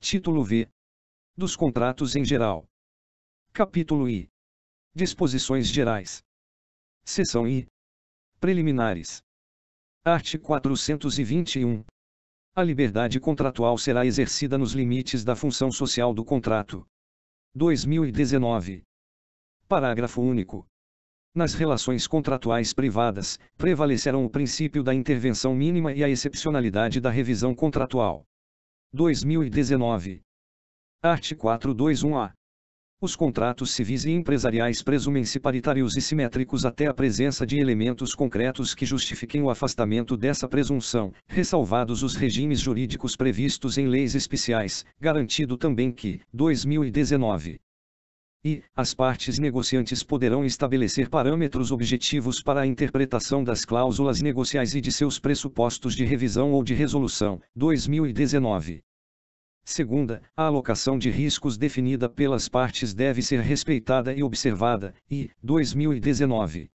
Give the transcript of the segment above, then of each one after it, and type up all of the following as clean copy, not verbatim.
Título V. Dos contratos em geral. Capítulo I. Disposições gerais. Seção I. Preliminares. Art. 421. A liberdade contratual será exercida nos limites da função social do contrato. 2019. Parágrafo único. Nas relações contratuais privadas, prevalecerão o princípio da intervenção mínima e a excepcionalidade da revisão contratual. 2019. Art. 421-A. Os contratos civis e empresariais presumem-se paritários e simétricos até a presença de elementos concretos que justifiquem o afastamento dessa presunção, ressalvados os regimes jurídicos previstos em leis especiais, garantido também que, 2019. As partes negociantes poderão estabelecer parâmetros objetivos para a interpretação das cláusulas negociais e de seus pressupostos de revisão ou de resolução, 2019. Segunda, a alocação de riscos definida pelas partes deve ser respeitada e observada, e, 2019.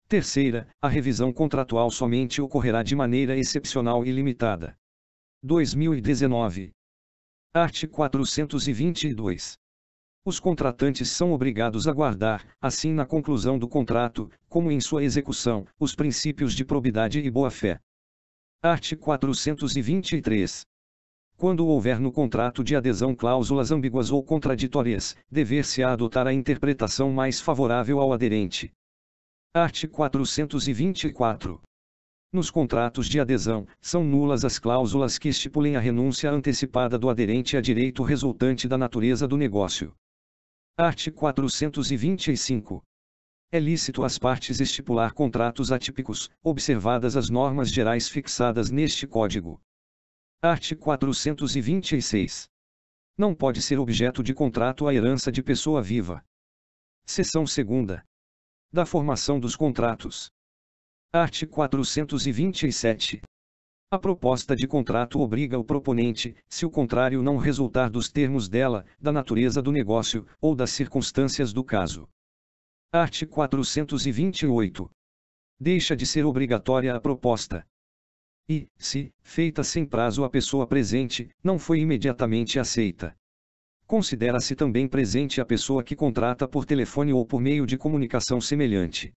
Terceira, a revisão contratual somente ocorrerá de maneira excepcional e limitada. 2019. Art. 422. Os contratantes são obrigados a guardar, assim na conclusão do contrato, como em sua execução, os princípios de probidade e boa-fé. Art. 423. Quando houver no contrato de adesão cláusulas ambíguas ou contraditórias, dever-se-á adotar a interpretação mais favorável ao aderente. Art. 424. Nos contratos de adesão, são nulas as cláusulas que estipulem a renúncia antecipada do aderente a direito resultante da natureza do negócio. Art. 425. É lícito às partes estipular contratos atípicos, observadas as normas gerais fixadas neste Código. Art. 426. Não pode ser objeto de contrato a herança de pessoa viva. Seção 2ª. Da formação dos contratos. Art. 427. A proposta de contrato obriga o proponente, se o contrário não resultar dos termos dela, da natureza do negócio, ou das circunstâncias do caso. Art. 428. Deixa de ser obrigatória a proposta. E, se, feita sem prazo a pessoa presente, não foi imediatamente aceita. Considera-se também presente a pessoa que contrata por telefone ou por meio de comunicação semelhante.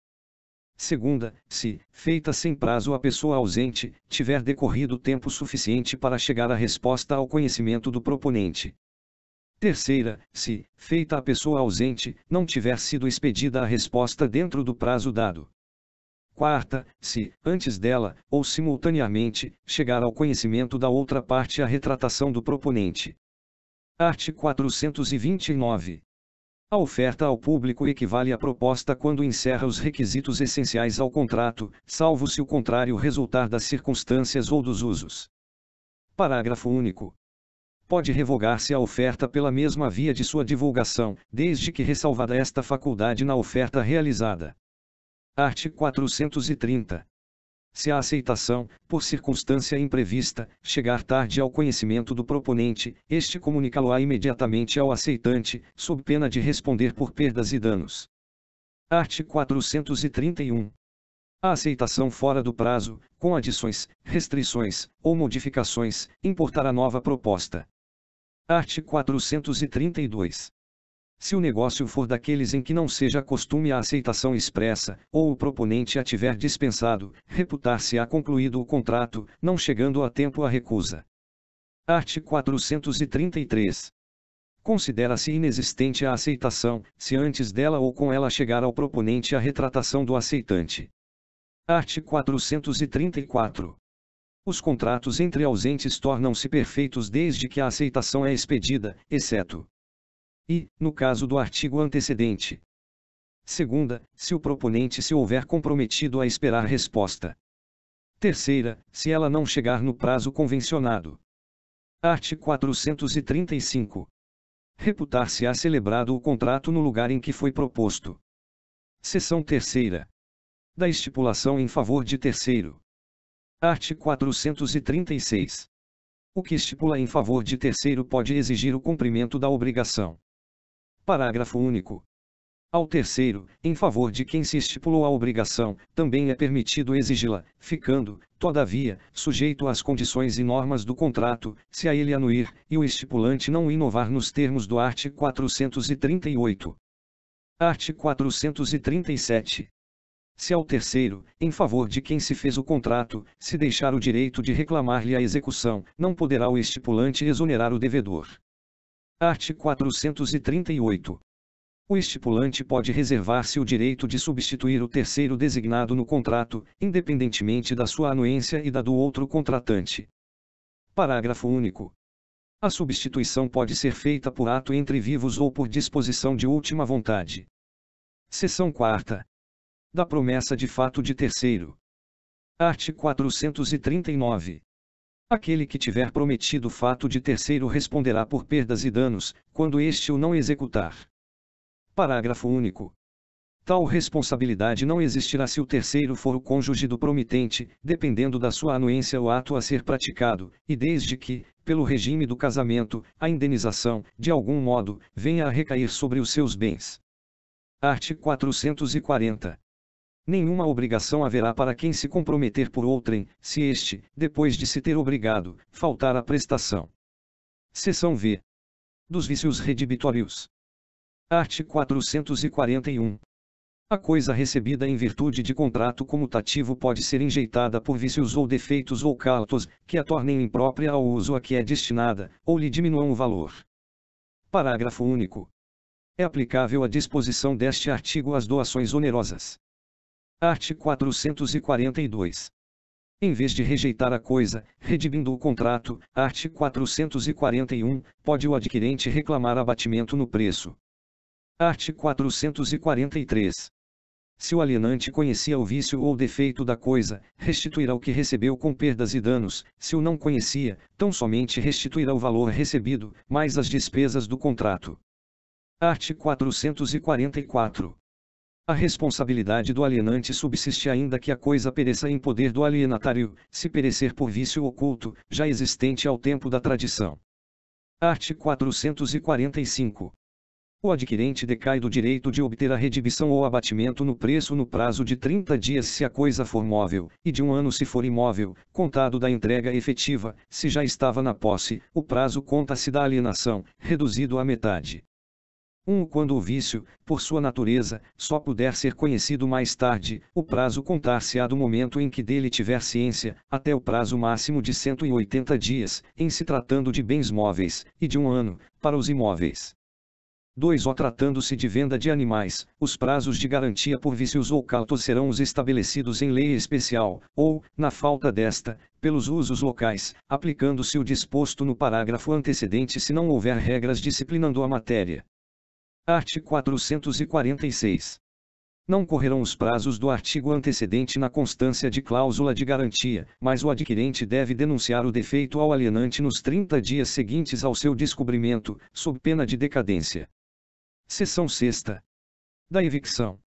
Segunda, se, feita sem prazo a pessoa ausente, tiver decorrido tempo suficiente para chegar a resposta ao conhecimento do proponente. Terceira, se, feita a pessoa ausente, não tiver sido expedida a resposta dentro do prazo dado. Quarta, se, antes dela, ou simultaneamente, chegar ao conhecimento da outra parte a retratação do proponente. Art. 429. A oferta ao público equivale à proposta quando encerra os requisitos essenciais ao contrato, salvo se o contrário resultar das circunstâncias ou dos usos. Parágrafo único. Pode revogar-se a oferta pela mesma via de sua divulgação, desde que ressalvada esta faculdade na oferta realizada. Art. 430. Se a aceitação, por circunstância imprevista, chegar tarde ao conhecimento do proponente, este comunicá-lo-á imediatamente ao aceitante, sob pena de responder por perdas e danos. Art. 431. A aceitação fora do prazo, com adições, restrições, ou modificações, importará nova proposta. Art. 432. Se o negócio for daqueles em que não seja costume a aceitação expressa, ou o proponente a tiver dispensado, reputar-se-á concluído o contrato, não chegando a tempo a recusa. Art. 433. Considera-se inexistente a aceitação, se antes dela ou com ela chegar ao proponente a retratação do aceitante. Art. 434. Os contratos entre ausentes tornam-se perfeitos desde que a aceitação é expedida, exceto no caso do artigo antecedente. Segunda, se o proponente se houver comprometido a esperar resposta. Terceira, se ela não chegar no prazo convencionado. Art. 435. Reputar-se-á celebrado o contrato no lugar em que foi proposto. Seção 3ª. Da estipulação em favor de terceiro. Art. 436. O que estipula em favor de terceiro pode exigir o cumprimento da obrigação. Parágrafo único. Ao terceiro, em favor de quem se estipulou a obrigação, também é permitido exigi-la, ficando, todavia, sujeito às condições e normas do contrato, se a ele anuir, e o estipulante não o inovar nos termos do art. 438. Art. 437. Se ao terceiro, em favor de quem se fez o contrato, se deixar o direito de reclamar-lhe a execução, não poderá o estipulante exonerar o devedor. Art. 438. O estipulante pode reservar-se o direito de substituir o terceiro designado no contrato, independentemente da sua anuência e da do outro contratante. Parágrafo único. A substituição pode ser feita por ato entre vivos ou por disposição de última vontade. Seção 4ª. Da promessa de fato de terceiro. Art. 439. Aquele que tiver prometido fato de terceiro responderá por perdas e danos, quando este o não executar. Parágrafo único. Tal responsabilidade não existirá se o terceiro for o cônjuge do promitente, dependendo da sua anuência o ato a ser praticado, e desde que, pelo regime do casamento, a indenização, de algum modo, venha a recair sobre os seus bens. Art. 440. Nenhuma obrigação haverá para quem se comprometer por outrem, se este, depois de se ter obrigado, faltar à prestação. Seção V. Dos vícios redibitórios. Art. 441. A coisa recebida em virtude de contrato comutativo pode ser enjeitada por vícios ou defeitos ou cautos, que a tornem imprópria ao uso a que é destinada, ou lhe diminuam o valor. Parágrafo único. É aplicável a disposição deste artigo às doações onerosas. Art. 442. Em vez de rejeitar a coisa, redimindo o contrato, art. 441, pode o adquirente reclamar abatimento no preço. Art. 443. Se o alienante conhecia o vício ou defeito da coisa, restituirá o que recebeu com perdas e danos; se o não conhecia, tão somente restituirá o valor recebido, mais as despesas do contrato. Art. 444. A responsabilidade do alienante subsiste ainda que a coisa pereça em poder do alienatário, se perecer por vício oculto, já existente ao tempo da tradição. Art. 445. O adquirente decai do direito de obter a redibição ou abatimento no preço no prazo de 30 dias se a coisa for móvel, e de 1 ano se for imóvel, contado da entrega efetiva; se já estava na posse, o prazo conta-se da alienação, reduzido à metade. Quando o vício, por sua natureza, só puder ser conhecido mais tarde, o prazo contar-se-á do momento em que dele tiver ciência, até o prazo máximo de 180 dias, em se tratando de bens móveis, e de 1 ano, para os imóveis. 2. Tratando-se de venda de animais, os prazos de garantia por vícios ou cautos serão os estabelecidos em lei especial, ou, na falta desta, pelos usos locais, aplicando-se o disposto no parágrafo antecedente se não houver regras disciplinando a matéria. Art. 446. Não correrão os prazos do artigo antecedente na constância de cláusula de garantia, mas o adquirente deve denunciar o defeito ao alienante nos 30 dias seguintes ao seu descobrimento, sob pena de decadência. Seção 6ª. Da evicção.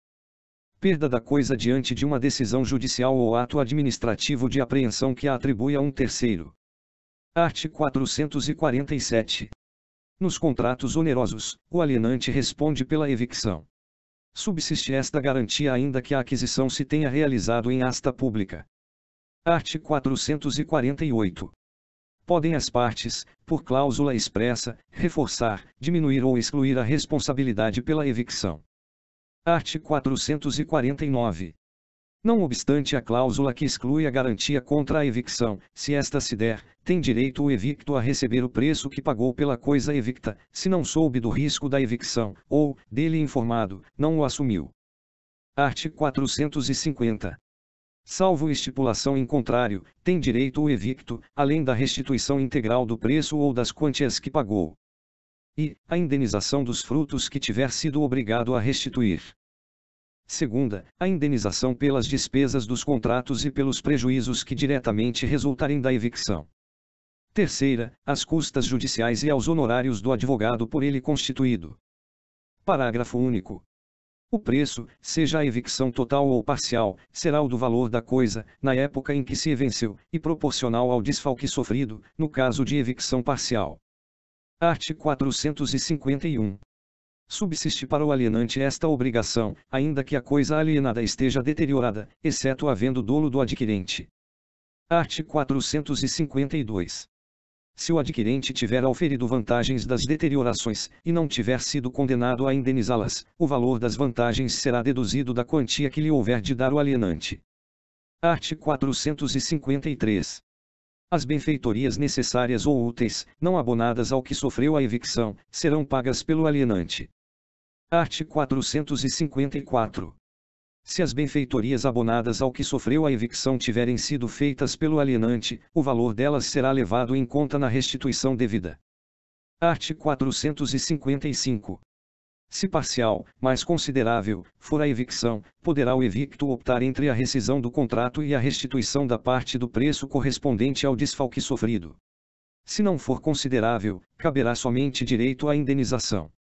Perda da coisa diante de uma decisão judicial ou ato administrativo de apreensão que a atribui a um terceiro. Art. 447. Nos contratos onerosos, o alienante responde pela evicção. Subsiste esta garantia ainda que a aquisição se tenha realizado em asta pública. Art. 448. Podem as partes, por cláusula expressa, reforçar, diminuir ou excluir a responsabilidade pela evicção. Art. 449. Não obstante a cláusula que exclui a garantia contra a evicção, se esta se der, tem direito o evicto a receber o preço que pagou pela coisa evicta, se não soube do risco da evicção, ou, dele informado, não o assumiu. Art. 450. Salvo estipulação em contrário, tem direito o evicto, além da restituição integral do preço ou das quantias que pagou. E, a indenização dos frutos que tiver sido obrigado a restituir. Segunda, a indenização pelas despesas dos contratos e pelos prejuízos que diretamente resultarem da evicção. Terceira, as custas judiciais e aos honorários do advogado por ele constituído. Parágrafo único. O preço, seja a evicção total ou parcial, será o do valor da coisa, na época em que se venceu, e proporcional ao desfalque sofrido, no caso de evicção parcial. Art. 451. Subsiste para o alienante esta obrigação, ainda que a coisa alienada esteja deteriorada, exceto havendo dolo do adquirente. Art. 452. Se o adquirente tiver auferido vantagens das deteriorações, e não tiver sido condenado a indenizá-las, o valor das vantagens será deduzido da quantia que lhe houver de dar o alienante. Art. 453. As benfeitorias necessárias ou úteis, não abonadas ao que sofreu a evicção, serão pagas pelo alienante. Art. 454. Se as benfeitorias abonadas ao que sofreu a evicção tiverem sido feitas pelo alienante, o valor delas será levado em conta na restituição devida. Art. 455. Se parcial, mas considerável, for a evicção, poderá o evicto optar entre a rescisão do contrato e a restituição da parte do preço correspondente ao desfalque sofrido. Se não for considerável, caberá somente direito à indenização.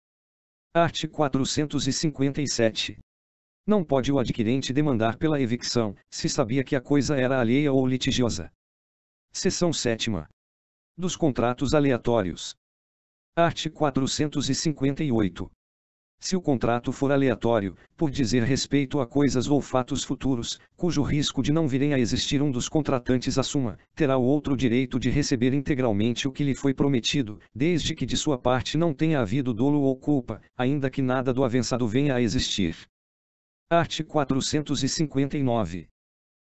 Art. 457. Não pode o adquirente demandar pela evicção, se sabia que a coisa era alheia ou litigiosa. Seção 7ª. Dos contratos aleatórios. Art. 458. Se o contrato for aleatório, por dizer respeito a coisas ou fatos futuros, cujo risco de não virem a existir um dos contratantes assuma, terá o outro direito de receber integralmente o que lhe foi prometido, desde que de sua parte não tenha havido dolo ou culpa, ainda que nada do avançado venha a existir. Art. 459.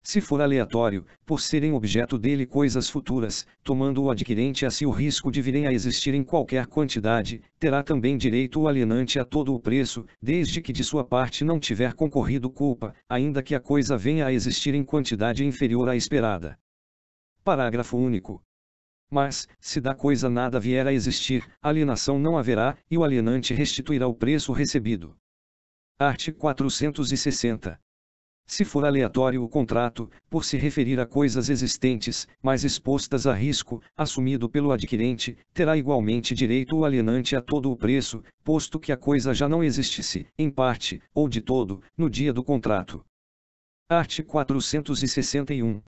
Se for aleatório, por serem objeto dele coisas futuras, tomando o adquirente a si o risco de virem a existir em qualquer quantidade, terá também direito o alienante a todo o preço, desde que de sua parte não tiver concorrido culpa, ainda que a coisa venha a existir em quantidade inferior à esperada. Parágrafo único. Mas, se da coisa nada vier a existir, alienação não haverá, e o alienante restituirá o preço recebido. Art. 460. Se for aleatório o contrato, por se referir a coisas existentes, mas expostas a risco, assumido pelo adquirente, terá igualmente direito o alienante a todo o preço, posto que a coisa já não existisse, em parte, ou de todo, no dia do contrato. Art. 461.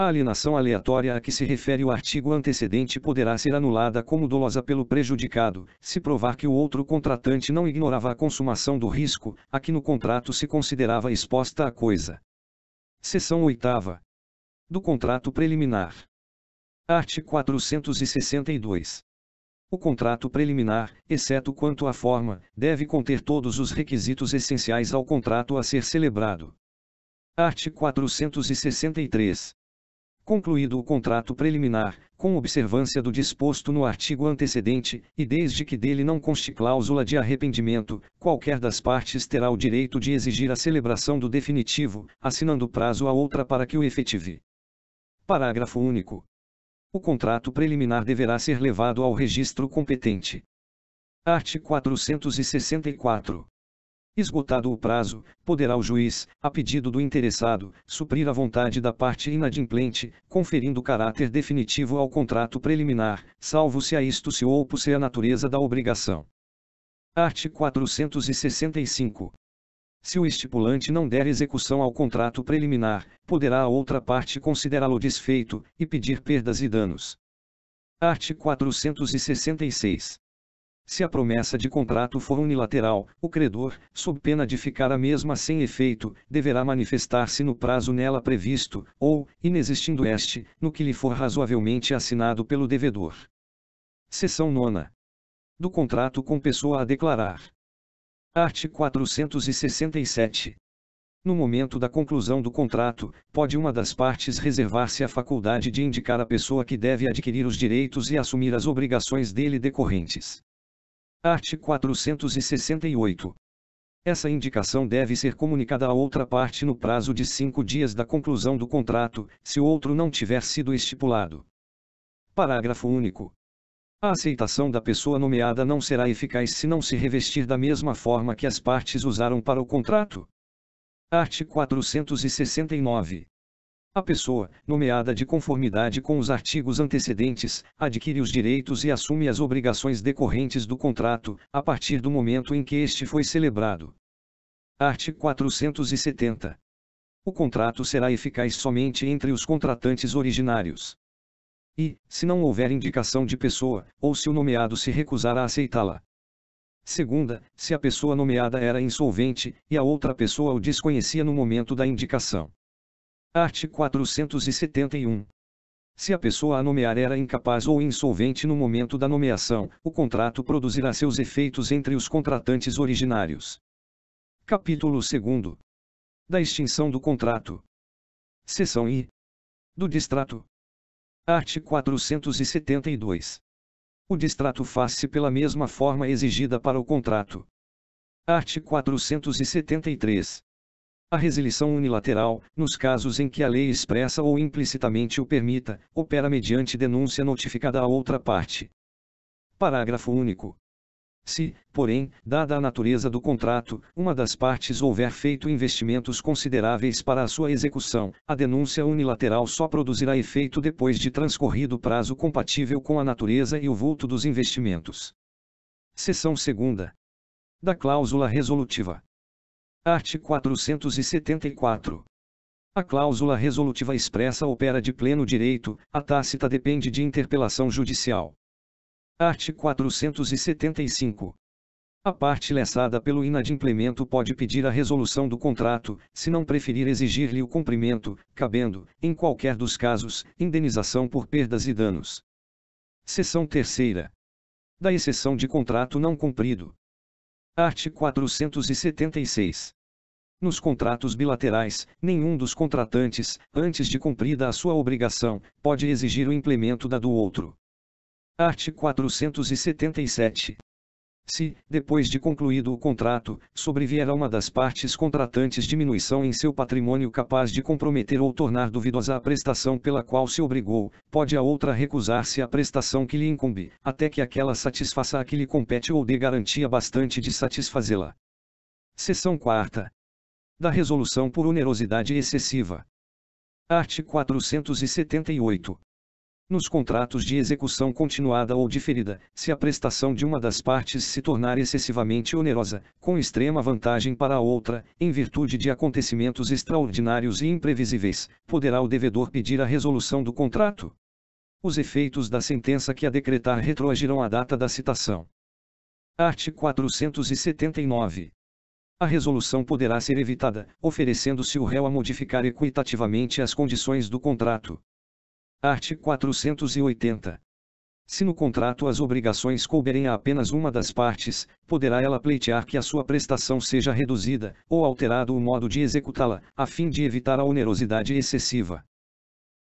A alienação aleatória a que se refere o artigo antecedente poderá ser anulada como dolosa pelo prejudicado, se provar que o outro contratante não ignorava a consumação do risco, a que no contrato se considerava exposta a coisa. Seção 8ª. Do contrato preliminar. Art. 462. O contrato preliminar, exceto quanto à forma, deve conter todos os requisitos essenciais ao contrato a ser celebrado. Art. 463. Concluído o contrato preliminar, com observância do disposto no artigo antecedente, e desde que dele não conste cláusula de arrependimento, qualquer das partes terá o direito de exigir a celebração do definitivo, assinando prazo a outra para que o efetive. Parágrafo único. O contrato preliminar deverá ser levado ao registro competente. Art. 464. Esgotado o prazo, poderá o juiz, a pedido do interessado, suprir a vontade da parte inadimplente, conferindo caráter definitivo ao contrato preliminar, salvo se a isto se opusser a natureza da obrigação. Art. 465. Se o estipulante não der execução ao contrato preliminar, poderá a outra parte considerá-lo desfeito, e pedir perdas e danos. Art. 466. Se a promessa de contrato for unilateral, o credor, sob pena de ficar a mesma sem efeito, deverá manifestar-se no prazo nela previsto, ou, inexistindo este, no que lhe for razoavelmente assinado pelo devedor. Seção 9ª. Do contrato com pessoa a declarar. Art. 467. No momento da conclusão do contrato, pode uma das partes reservar-se a faculdade de indicar a pessoa que deve adquirir os direitos e assumir as obrigações dele decorrentes. Art. 468. Essa indicação deve ser comunicada à outra parte no prazo de 5 dias da conclusão do contrato, se o outro não tiver sido estipulado. Parágrafo único. A aceitação da pessoa nomeada não será eficaz se não se revestir da mesma forma que as partes usaram para o contrato. Art. 469. A pessoa, nomeada de conformidade com os artigos antecedentes, adquire os direitos e assume as obrigações decorrentes do contrato, a partir do momento em que este foi celebrado. Art. 470. O contrato será eficaz somente entre os contratantes originários. E, se não houver indicação de pessoa, ou se o nomeado se recusar a aceitá-la. Segunda, se a pessoa nomeada era insolvente, e a outra pessoa o desconhecia no momento da indicação. Art. 471. Se a pessoa a nomear era incapaz ou insolvente no momento da nomeação, o contrato produzirá seus efeitos entre os contratantes originários. Capítulo 2. Da extinção do contrato. Seção I. Do distrato. Art. 472. O distrato faz-se pela mesma forma exigida para o contrato. Art. 473. A resilição unilateral, nos casos em que a lei expressa ou implicitamente o permita, opera mediante denúncia notificada à outra parte. Parágrafo único. Se, porém, dada a natureza do contrato, uma das partes houver feito investimentos consideráveis para a sua execução, a denúncia unilateral só produzirá efeito depois de transcorrido prazo compatível com a natureza e o vulto dos investimentos. Seção 2. Da cláusula resolutiva. Art. 474. A cláusula resolutiva expressa opera de pleno direito, a tácita depende de interpelação judicial. Art. 475. A parte lesada pelo inadimplemento pode pedir a resolução do contrato, se não preferir exigir-lhe o cumprimento, cabendo, em qualquer dos casos, indenização por perdas e danos. Seção 3. Da exceção de contrato não cumprido. Art. 476. Nos contratos bilaterais, nenhum dos contratantes, antes de cumprida a sua obrigação, pode exigir o implemento da do outro. Art. 477. Se, depois de concluído o contrato, sobrevier a uma das partes contratantes diminuição em seu patrimônio capaz de comprometer ou tornar duvidosa a prestação pela qual se obrigou, pode a outra recusar-se à prestação que lhe incumbe, até que aquela satisfaça a que lhe compete ou dê garantia bastante de satisfazê-la. Seção 4. Da resolução por onerosidade excessiva. Art. 478. Nos contratos de execução continuada ou diferida, se a prestação de uma das partes se tornar excessivamente onerosa, com extrema vantagem para a outra, em virtude de acontecimentos extraordinários e imprevisíveis, poderá o devedor pedir a resolução do contrato. Os efeitos da sentença que a decretar retroagirão à data da citação. Art. 479. A resolução poderá ser evitada, oferecendo-se o réu a modificar equitativamente as condições do contrato. Art. 480. Se no contrato as obrigações couberem a apenas uma das partes, poderá ela pleitear que a sua prestação seja reduzida, ou alterado o modo de executá-la, a fim de evitar a onerosidade excessiva.